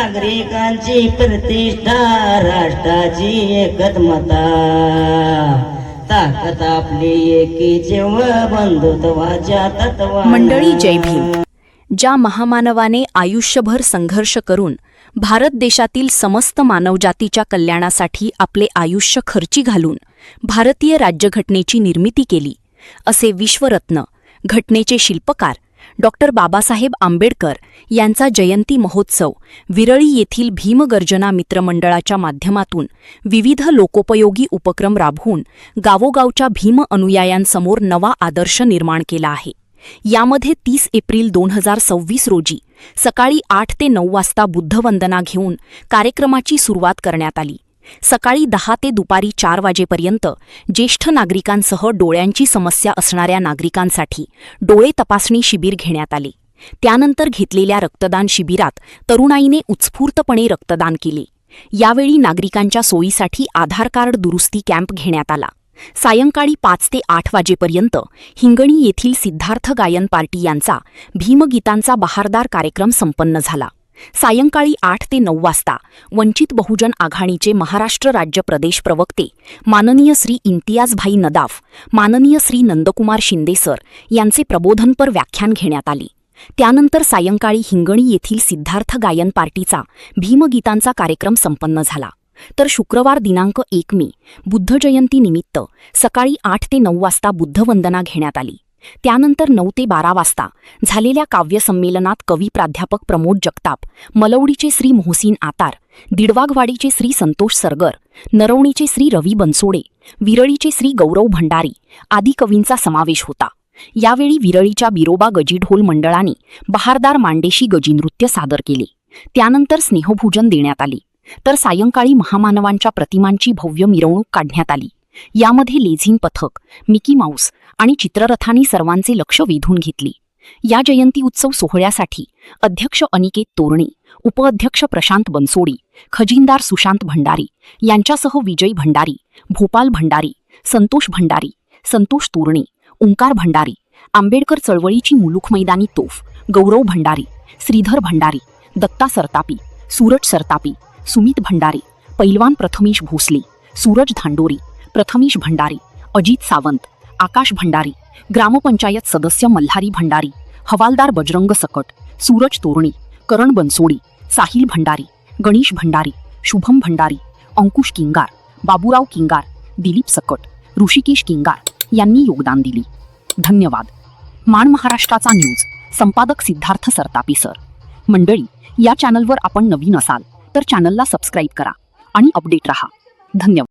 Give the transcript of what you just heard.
नागरिकांची प्रतिष्ठा, राष्ट्राची एकत्मता, ताकद आपली एकीचे व बंधुत्वाच्या तत्वा. मंडळी, जय भीम. ज्या महामानवाने आयुष्यभर संघर्ष करून भारत देशातील समस्त मानवजातीच्या कल्याणासाठी आपले आयुष्य खर्ची घालून भारतीय राज्यघटनेची निर्मिती केली, असे विश्वरत्न, घटनेचे शिल्पकार डॉक्टर बाबासाहेब आंबेडकर यांचा जयंती महोत्सव विरळी येथील भीमगर्जना मित्रमंडळाच्या माध्यमातून विविध लोकोपयोगी उपक्रम राबवून गावोगावच्या भीम अनुयायांसमोर नवा आदर्श निर्माण केला आहे. यामध्ये 30 एप्रिल 2026 रोजी सकाळी 8 ते 9 वाजता बुद्धवंदना घेऊन कार्यक्रमाची सुरुवात करण्यात आली. सकाळी 10 ते दुपारी 4 वाजेपर्यंत ज्येष्ठ नागरिकांसह डोळ्यांची समस्या असणाऱ्या नागरिकांसाठी डोळे तपासणी शिबिर घेण्यात आले. त्यानंतर घेतलेल्या रक्तदान शिबिरात तरुणाईने उत्स्फूर्तपणे रक्तदान केले. यावेळी नागरिकांच्या सोयीसाठी आधार कार्ड दुरुस्ती कॅम्प घेण्यात आला. सायंकाळी 5 ते 8 वाजेपर्यंत हिंगणी येथील सिद्धार्थ गायन पार्टी यांचा भीमगीतांचा बहारदार कार्यक्रम संपन्न झाला. सायंकाळी 8 ते 9 वाजता वंचित बहुजन आघाडीचे महाराष्ट्र राज्य प्रदेश प्रवक्ते माननीय श्री इम्तियाजभाई नदाफ, माननीय श्री नंदकुमार शिंदे सर यांचे प्रबोधनपर व्याख्यान घेण्यात आले. त्यानंतर सायंकाळी हिंगणी येथील सिद्धार्थ गायन पार्टीचा भीमगीतांचा कार्यक्रम संपन्न झाला. तर शुक्रवार दिनांक 1 मे बुद्ध जयंतीनिमित्त सकाळी 8 ते 9 वाजता बुद्धवंदना घेण्यात आली. त्यानंतर 9 ते 12 वाजता झालेल्या काव्यसंमेलनात कवी प्राध्यापक प्रमोद जगताप, मलवडीचे श्री मोहसीन आतार, दिडवाघवाडीचे श्री संतोष सरगर, नरवणीचे श्री रवी बनसोडे, विरळीचे श्री गौरव भंडारी आदी कवींचा समावेश होता. यावेळी विरळीच्या बिरोबा गजीढोल मंडळाने बहारदार मांडेशी गजीनृत्य सादर केले. त्यानंतर स्नेहभोजन देण्यात आले. तर सायंकाळी महामानवांच्या प्रतिमांची भव्य मिरवणूक काढण्यात आली. यामध्ये लेझिम पथक, मिकी माऊस आणि चित्ररथांनी सर्वांचे लक्ष वेधून घेतले. या जयंती उत्सव सोहळ्यासाठी अध्यक्ष अनिकेत तोरणे, उपअध्यक्ष प्रशांत बनसोडे, खजिनदार सुशांत भंडारी यांच्यासह विजय भंडारी, भोपाल भंडारी, संतोष भंडारी, संतोष तोरणे, ओंकार भंडारी, आंबेडकर चळवळीची मुलूक मैदानी तोफ गौरव भंडारी, श्रीधर भंडारी, दत्ता सरतापी, सूरज सरतापी, सुमित भंडारी, पैलवान प्रथमेश भोसले, सूरज धांडोरी, प्रथमेश भंडारी, अजित सावंत, आकाश भंडारी, ग्रामपंचायत सदस्य मल्हारी भंडारी, हवालदार बजरंग सकट, सूरज तोरणे, करण बनसोडे, साहिल भंडारी, गणेश भंडारी, शुभम भंडारी, अंकुश किंगार, बाबूराव किंगार, दिलीप सकट, ऋषिकेश किंगार यांनी योगदान दिले. धन्यवाद. मान महाराष्ट्राचा न्यूज संपादक सिद्धार्थ सरतापी सर. मंडळी, या चॅनलवर आपण नवीन असाल तर चॅनलला सबस्क्राईब करा आणि अपडेट रहा. धन्यवाद.